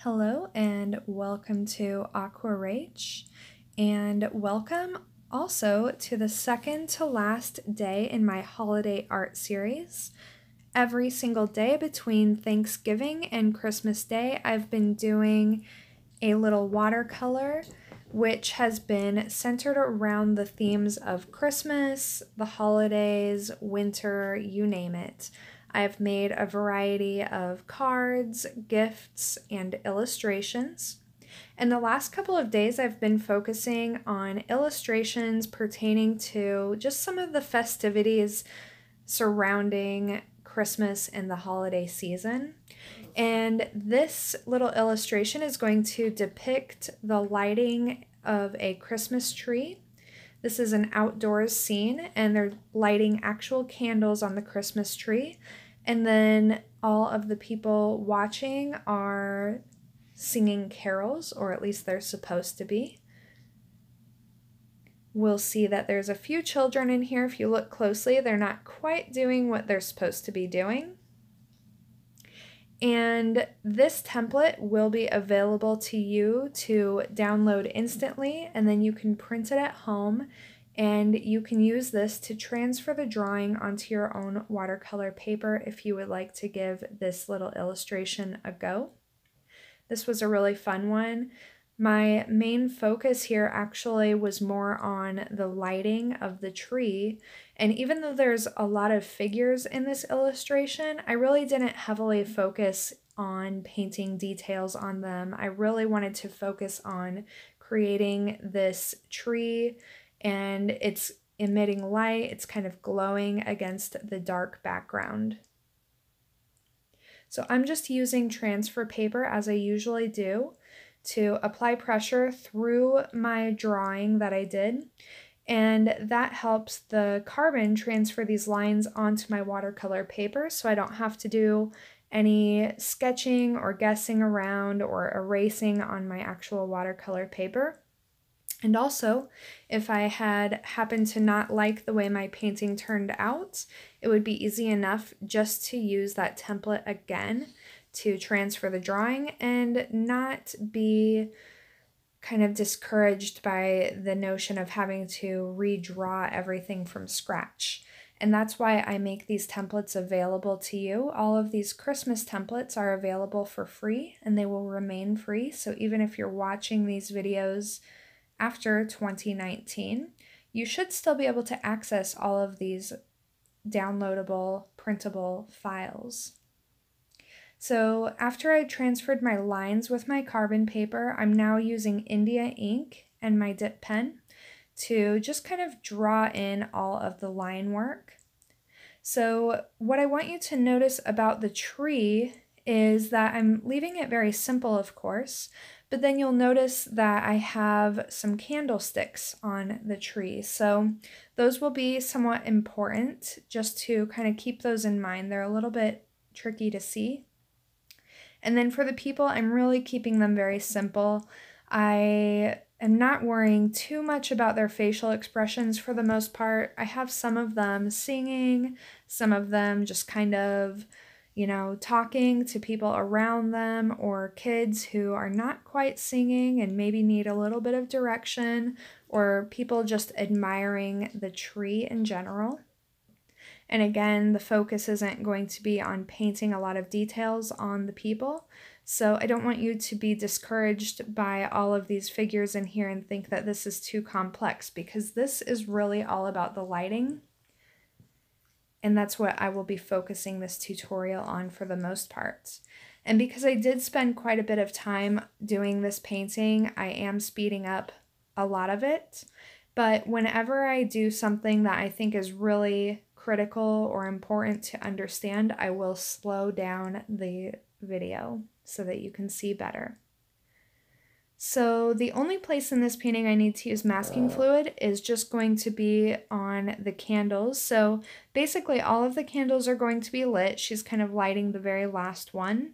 Hello and welcome to RachAquarelle, and welcome also to the second to last day in my holiday art series. Every single day between Thanksgiving and Christmas Day, I've been doing a little watercolor which has been centered around the themes of Christmas, the holidays, winter, you name it. I've made a variety of cards, gifts, and illustrations. And the last couple of days I've been focusing on illustrations pertaining to just some of the festivities surrounding Christmas and the holiday season. And this little illustration is going to depict the lighting of a Christmas tree. This is an outdoors scene, and they're lighting actual candles on the Christmas tree. And then all of the people watching are singing carols, or at least they're supposed to be. We'll see that there's a few children in here. If you look closely, they're not quite doing what they're supposed to be doing. And this template will be available to you to download instantly, and then you can print it at home, and you can use this to transfer the drawing onto your own watercolor paper if you would like to give this little illustration a go. This was a really fun one. My main focus here actually was more on the lighting of the tree, and even though there's a lot of figures in this illustration, I really didn't heavily focus on painting details on them. I really wanted to focus on creating this tree, and it's emitting light, it's kind of glowing against the dark background. So I'm just using transfer paper as I usually do to apply pressure through my drawing that I did, and that helps the carbon transfer these lines onto my watercolor paper so I don't have to do any sketching or guessing around or erasing on my actual watercolor paper. And also, if I had happened to not like the way my painting turned out, it would be easy enough just to use that template again to transfer the drawing and not be kind of discouraged by the notion of having to redraw everything from scratch. And that's why I make these templates available to you. All of these Christmas templates are available for free, and they will remain free. So even if you're watching these videos after 2019, you should still be able to access all of these downloadable, printable files. So after I transferred my lines with my carbon paper, I'm now using India ink and my dip pen to just kind of draw in all of the line work. So what I want you to notice about the tree is that I'm leaving it very simple, of course, but then you'll notice that I have some candlesticks on the tree. So those will be somewhat important just to kind of keep those in mind. They're a little bit tricky to see. And then for the people, I'm really keeping them very simple. I am not worrying too much about their facial expressions for the most part. I have some of them singing, some of them just kind of, talking to people around them, or kids who are not quite singing and maybe need a little bit of direction, or people just admiring the tree in general. And again, the focus isn't going to be on painting a lot of details on the people. So I don't want you to be discouraged by all of these figures in here and think that this is too complex, because this is really all about the lighting. And that's what I will be focusing this tutorial on for the most part. And because I did spend quite a bit of time doing this painting, I am speeding up a lot of it. But whenever I do something that I think is really critical or important to understand, I will slow down the video so that you can see better. So the only place in this painting I need to use masking fluid is just going to be on the candles. So basically all of the candles are going to be lit. She's kind of lighting the very last one.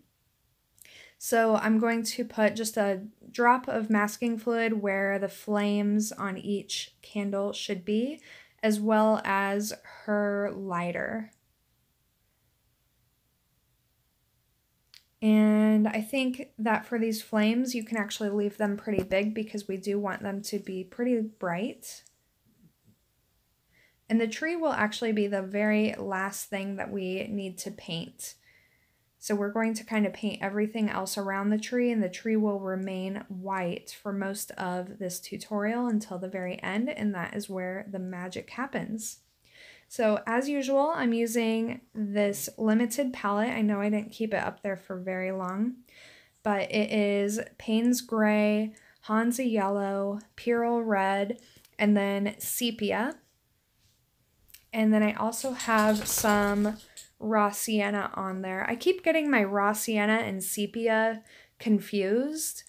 So I'm going to put just a drop of masking fluid where the flames on each candle should be, as well as her lighter. And I think that for these flames, you can actually leave them pretty big because we do want them to be pretty bright. And the tree will actually be the very last thing that we need to paint. So we're going to kind of paint everything else around the tree, and the tree will remain white for most of this tutorial until the very end, and that is where the magic happens. So as usual, I'm using this limited palette. I know I didn't keep it up there for very long, but it is Payne's Gray, Hansa Yellow, Pyrrole Red, and then Sepia. And then I also have some raw sienna on there. I keep getting my raw sienna and sepia confused,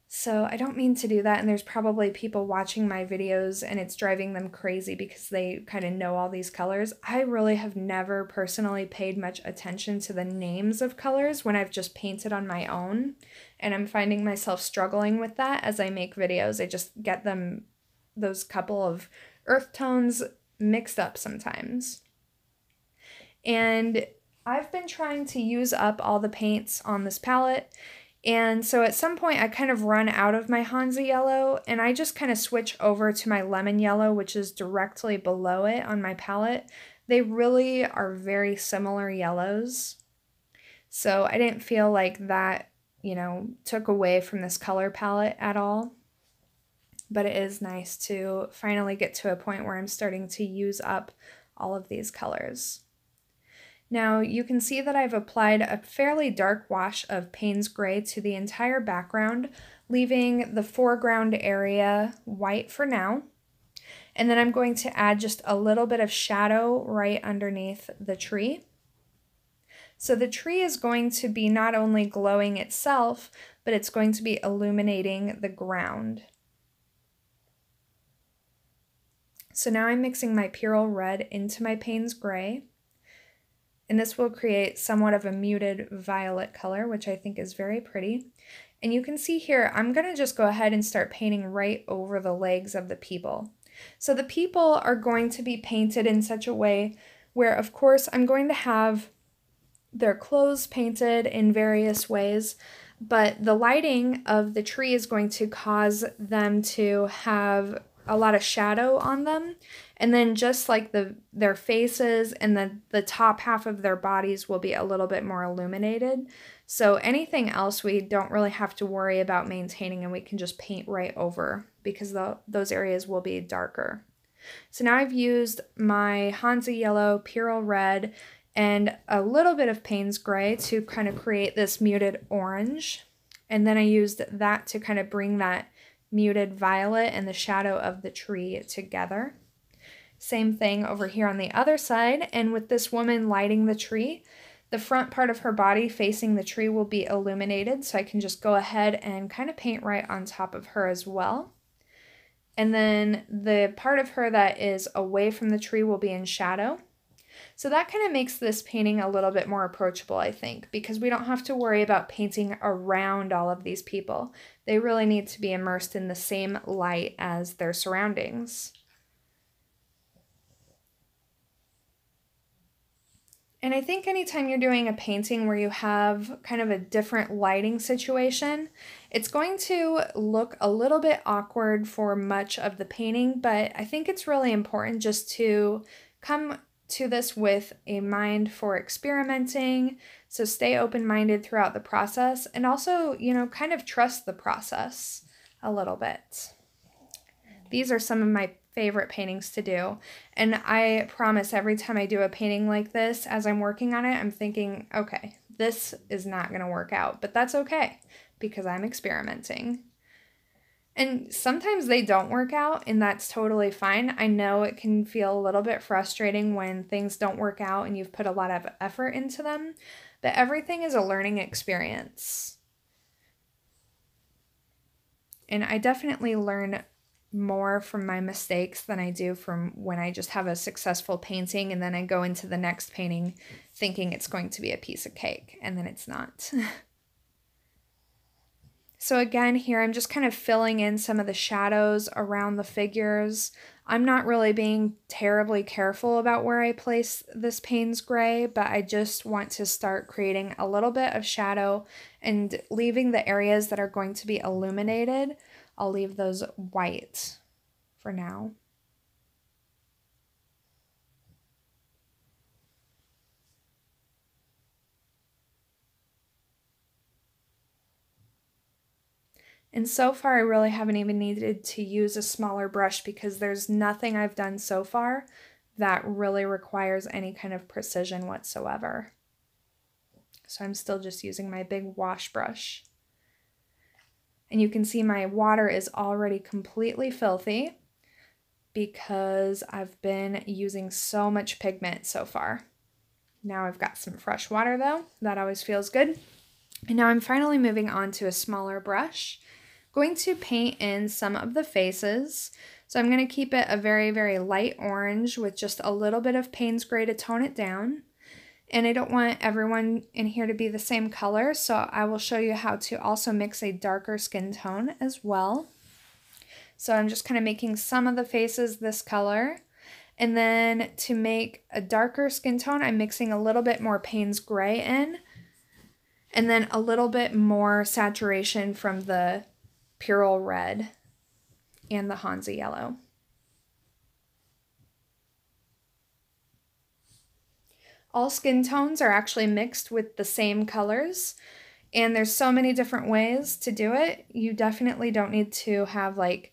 so I don't mean to do that, and there's probably people watching my videos and it's driving them crazy because they kind of know all these colors. I really have never personally paid much attention to the names of colors when I've just painted on my own, and I'm finding myself struggling with that as I make videos. I just get them, those couple of earth tones, mixed up sometimes. And I've been trying to use up all the paints on this palette, and so at some point I kind of run out of my Hansa Yellow, and I just kind of switch over to my Lemon Yellow, which is directly below it on my palette. They really are very similar yellows, so I didn't feel like that, you know, took away from this color palette at all. But it is nice to finally get to a point where I'm starting to use up all of these colors. Now you can see that I've applied a fairly dark wash of Payne's Gray to the entire background, leaving the foreground area white for now. And then I'm going to add just a little bit of shadow right underneath the tree. So the tree is going to be not only glowing itself, but it's going to be illuminating the ground. So now I'm mixing my Pyrrole Red into my Payne's Gray, and this will create somewhat of a muted violet color, which I think is very pretty. And you can see here, I'm gonna just go ahead and start painting right over the legs of the people. So the people are going to be painted in such a way where, of course, I'm going to have their clothes painted in various ways, but the lighting of the tree is going to cause them to have a lot of shadow on them, and then just like their faces and the top half of their bodies will be a little bit more illuminated. So anything else we don't really have to worry about maintaining, and we can just paint right over because those areas will be darker. So now I've used my Hansa Yellow, Pyrrole Red, and a little bit of Payne's Gray to kind of create this muted orange, and then I used that to kind of bring that muted violet and the shadow of the tree together. Same thing over here on the other side, and with this woman lighting the tree, the front part of her body facing the tree will be illuminated, so I can just go ahead and kind of paint right on top of her as well. And then the part of her that is away from the tree will be in shadow. So that kind of makes this painting a little bit more approachable, I think, because we don't have to worry about painting around all of these people. They really need to be immersed in the same light as their surroundings. And I think anytime you're doing a painting where you have kind of a different lighting situation, it's going to look a little bit awkward for much of the painting, but I think it's really important just to come to this with a mind for experimenting. So stay open-minded throughout the process, and also, you know, kind of trust the process a little bit. These are some of my favorite paintings to do, and I promise every time I do a painting like this, as I'm working on it, I'm thinking, okay, this is not going to work out, but that's okay because I'm experimenting. And sometimes they don't work out, and that's totally fine. I know it can feel a little bit frustrating when things don't work out and you've put a lot of effort into them, but everything is a learning experience. And I definitely learn more from my mistakes than I do from when I just have a successful painting and then I go into the next painting thinking it's going to be a piece of cake, and then it's not. So again, here I'm just kind of filling in some of the shadows around the figures. I'm not really being terribly careful about where I place this Payne's Gray, but I just want to start creating a little bit of shadow and leaving the areas that are going to be illuminated. I'll leave those white for now. And so far, I really haven't even needed to use a smaller brush because there's nothing I've done so far that really requires any kind of precision whatsoever. So I'm still just using my big wash brush. And you can see my water is already completely filthy because I've been using so much pigment so far. Now I've got some fresh water though, that always feels good. And now I'm finally moving on to a smaller brush. Going to paint in some of the faces. So I'm going to keep it a very, very light orange with just a little bit of Payne's Gray to tone it down. And I don't want everyone in here to be the same color, so I will show you how to also mix a darker skin tone as well. So I'm just kind of making some of the faces this color. And then to make a darker skin tone, I'm mixing a little bit more Payne's Gray in. And then a little bit more saturation from the Purell Red and the Hansa Yellow. All skin tones are actually mixed with the same colors, and there's so many different ways to do it. You definitely don't need to have like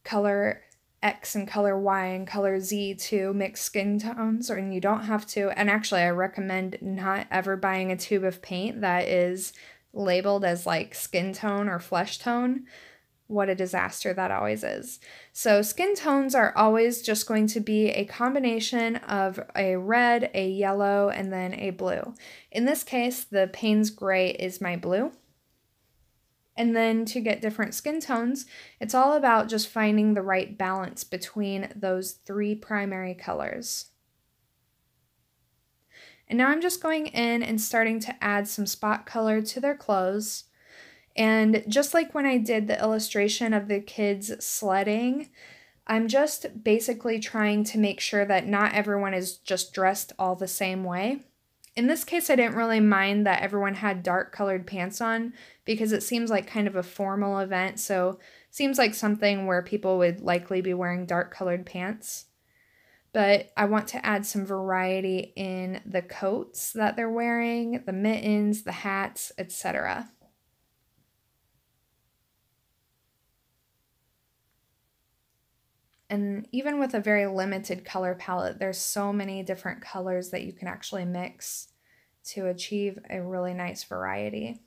color X and color Y and color Z to mix skin tones, and you don't have to. And actually, I recommend not ever buying a tube of paint that is labeled as like skin tone or flesh tone. What a disaster that always is. So skin tones are always just going to be a combination of a red, a yellow, and then a blue. In this case, the Payne's Gray is my blue. And then to get different skin tones, it's all about just finding the right balance between those three primary colors. And now I'm just going in and starting to add some spot color to their clothes. And just like when I did the illustration of the kids sledding, I'm just basically trying to make sure that not everyone is just dressed all the same way. In this case, I didn't really mind that everyone had dark colored pants on because it seems like kind of a formal event, so it seems like something where people would likely be wearing dark colored pants. But I want to add some variety in the coats that they're wearing, the mittens, the hats, etc. And even with a very limited color palette, there's so many different colors that you can actually mix to achieve a really nice variety.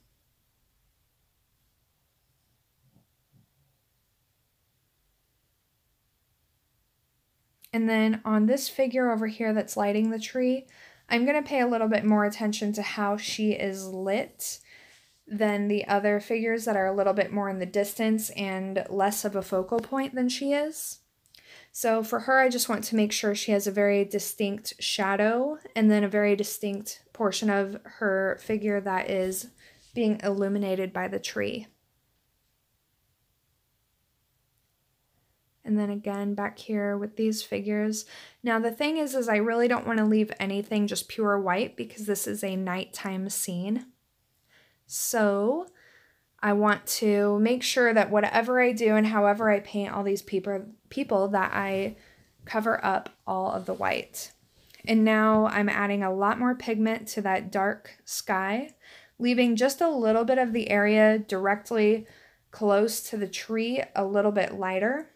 And then on this figure over here that's lighting the tree, I'm going to pay a little bit more attention to how she is lit than the other figures that are a little bit more in the distance and less of a focal point than she is. So for her, I just want to make sure she has a very distinct shadow and then a very distinct portion of her figure that is being illuminated by the tree. And then again, back here with these figures. Now the thing is I really don't want to leave anything just pure white because this is a nighttime scene. So I want to make sure that whatever I do and however I paint all these people that I cover up all of the white. And now I'm adding a lot more pigment to that dark sky, leaving just a little bit of the area directly close to the tree a little bit lighter.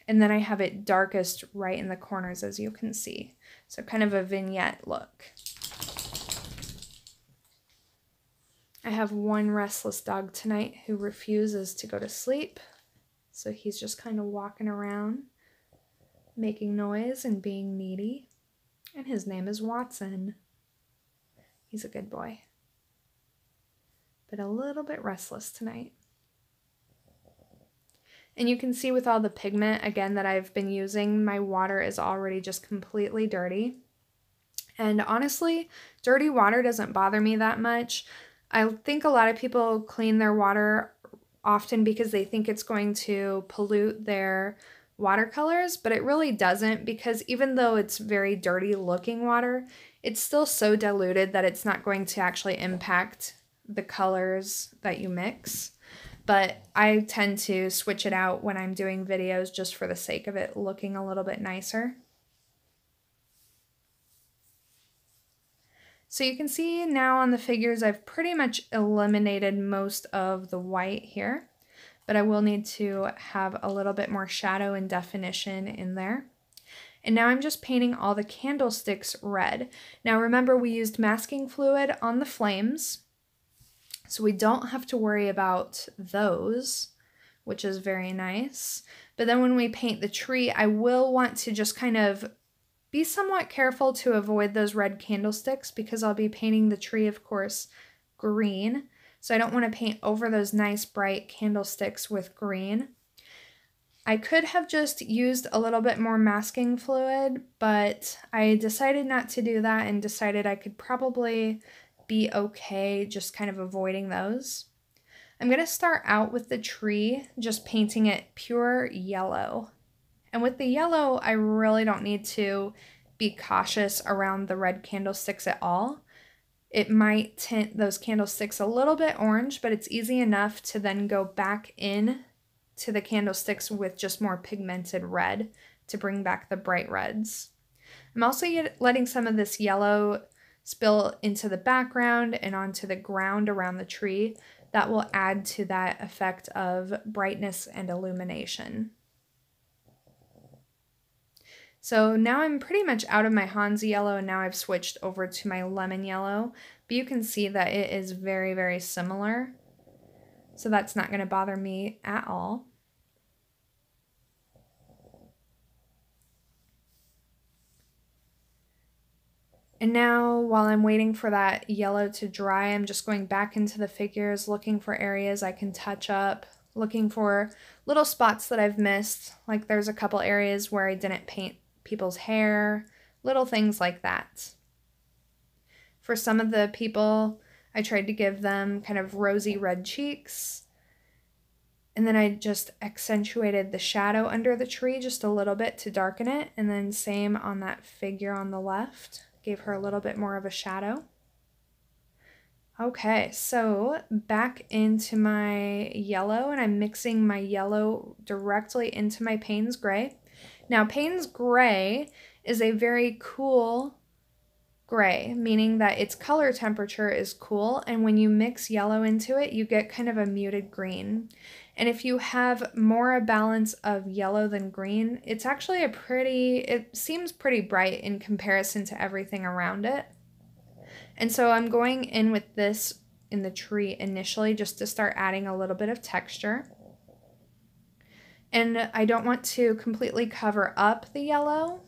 And then I have it darkest right in the corners, as you can see. So kind of a vignette look. I have one restless dog tonight who refuses to go to sleep. So he's just kind of walking around, making noise and being needy. And his name is Watson. He's a good boy, but a little bit restless tonight. And you can see with all the pigment, again, that I've been using, my water is already just completely dirty. And honestly, dirty water doesn't bother me that much. I think a lot of people clean their water often because they think it's going to pollute their watercolors, but it really doesn't, because even though it's very dirty looking water, it's still so diluted that it's not going to actually impact the colors that you mix. But I tend to switch it out when I'm doing videos just for the sake of it looking a little bit nicer. So you can see now on the figures I've pretty much eliminated most of the white here, but I will need to have a little bit more shadow and definition in there. And now I'm just painting all the candlesticks red. Now remember, we used masking fluid on the flames, so we don't have to worry about those, which is very nice. But then when we paint the tree, I will want to just kind of be somewhat careful to avoid those red candlesticks, because I'll be painting the tree, of course, green. So I don't want to paint over those nice bright candlesticks with green. I could have just used a little bit more masking fluid, but I decided not to do that and decided I could probably be okay just kind of avoiding those. I'm going to start out with the tree, just painting it pure yellow. And with the yellow, I really don't need to be cautious around the red candlesticks at all. It might tint those candlesticks a little bit orange, but it's easy enough to then go back in to the candlesticks with just more pigmented red to bring back the bright reds. I'm also letting some of this yellow spill into the background and onto the ground around the tree. That will add to that effect of brightness and illumination. So now I'm pretty much out of my Hansi yellow, and now I've switched over to my lemon yellow, but you can see that it is very, very similar. So that's not going to bother me at all. And now, while I'm waiting for that yellow to dry, I'm just going back into the figures, looking for areas I can touch up, looking for little spots that I've missed. Like there's a couple areas where I didn't paint people's hair, little things like that. For some of the people, I tried to give them kind of rosy red cheeks. And then I just accentuated the shadow under the tree just a little bit to darken it. And then same on that figure on the left. Gave her a little bit more of a shadow. Okay, so back into my yellow, and I'm mixing my yellow directly into my Payne's Gray. Now, Payne's Gray is a very cool gray, meaning that its color temperature is cool, and when you mix yellow into it, you get kind of a muted green. And if you have more a balance of yellow than green, it's actually it seems pretty bright in comparison to everything around it. And so I'm going in with this in the tree initially just to start adding a little bit of texture. And I don't want to completely cover up the yellow,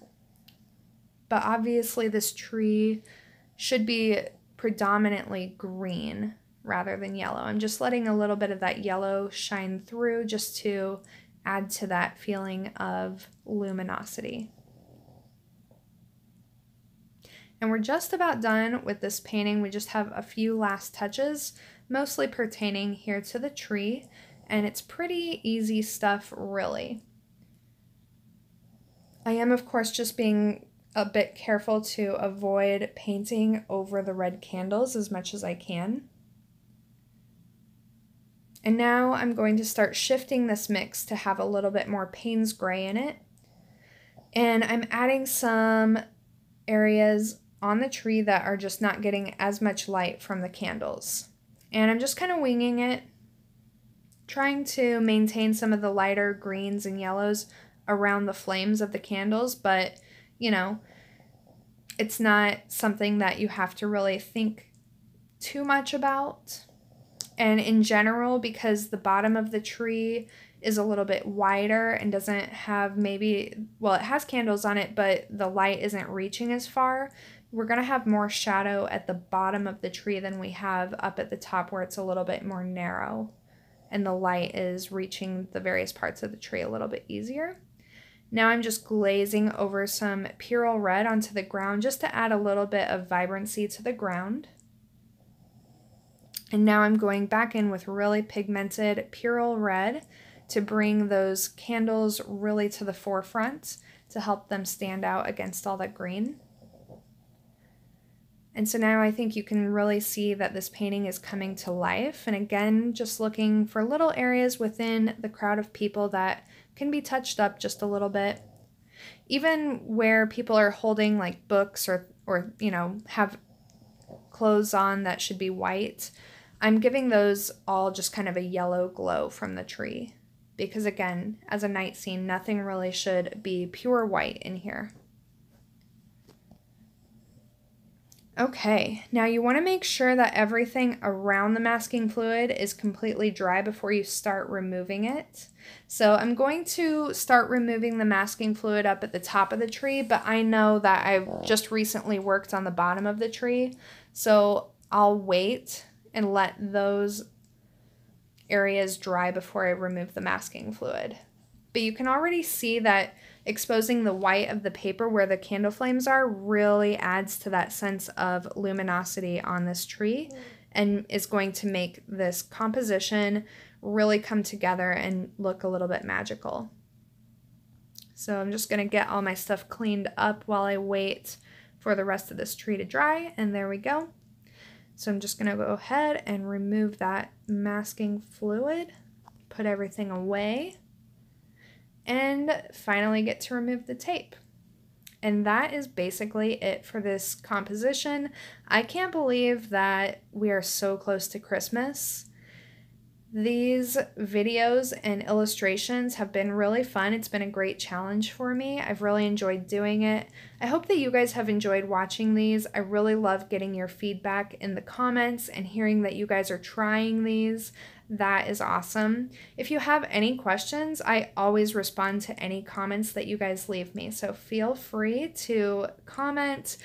but obviously this tree should be predominantly green rather than yellow. I'm just letting a little bit of that yellow shine through just to add to that feeling of luminosity. And we're just about done with this painting. We just have a few last touches, mostly pertaining here to the tree, and it's pretty easy stuff, really. I am, of course, just being a bit careful to avoid painting over the red candles as much as I can. And now I'm going to start shifting this mix to have a little bit more Payne's Gray in it. And I'm adding some areas on the tree that are just not getting as much light from the candles. And I'm just kind of winging it, trying to maintain some of the lighter greens and yellows around the flames of the candles, but you know, it's not something that you have to really think too much about. And in general, because the bottom of the tree is a little bit wider and doesn't have it has candles on it, but the light isn't reaching as far, we're going to have more shadow at the bottom of the tree than we have up at the top where it's a little bit more narrow and the light is reaching the various parts of the tree a little bit easier. Now I'm just glazing over some Purell Red onto the ground just to add a little bit of vibrancy to the ground. And now I'm going back in with really pigmented Purell Red to bring those candles really to the forefront to help them stand out against all that green. And so now I think you can really see that this painting is coming to life. And again, just looking for little areas within the crowd of people that can be touched up just a little bit. Even where people are holding like books or you know, have clothes on that should be white, I'm giving those all just kind of a yellow glow from the tree. Because again, as a night scene, nothing really should be pure white in here. Okay, now you want to make sure that everything around the masking fluid is completely dry before you start removing it. So I'm going to start removing the masking fluid up at the top of the tree, but I know that I've just recently worked on the bottom of the tree, so I'll wait and let those areas dry before I remove the masking fluid. But you can already see that exposing the white of the paper where the candle flames are really adds to that sense of luminosity on this tree and is going to make this composition really come together and look a little bit magical. So I'm just going to get all my stuff cleaned up while I wait for the rest of this tree to dry, and there we go. So I'm just going to go ahead and remove that masking fluid, put everything away, and finally get to remove the tape. And that is basically it for this composition. I can't believe that we are so close to Christmas. These videos and illustrations have been really fun. It's been a great challenge for me. I've really enjoyed doing it. I hope that you guys have enjoyed watching these. I really love getting your feedback in the comments and hearing that you guys are trying these. That is awesome. If you have any questions, I always respond to any comments that you guys leave me. So feel free to comment.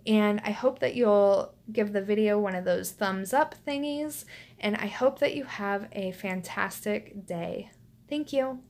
And I hope that you'll give the video one of those thumbs up thingies. And I hope that you have a fantastic day. Thank you.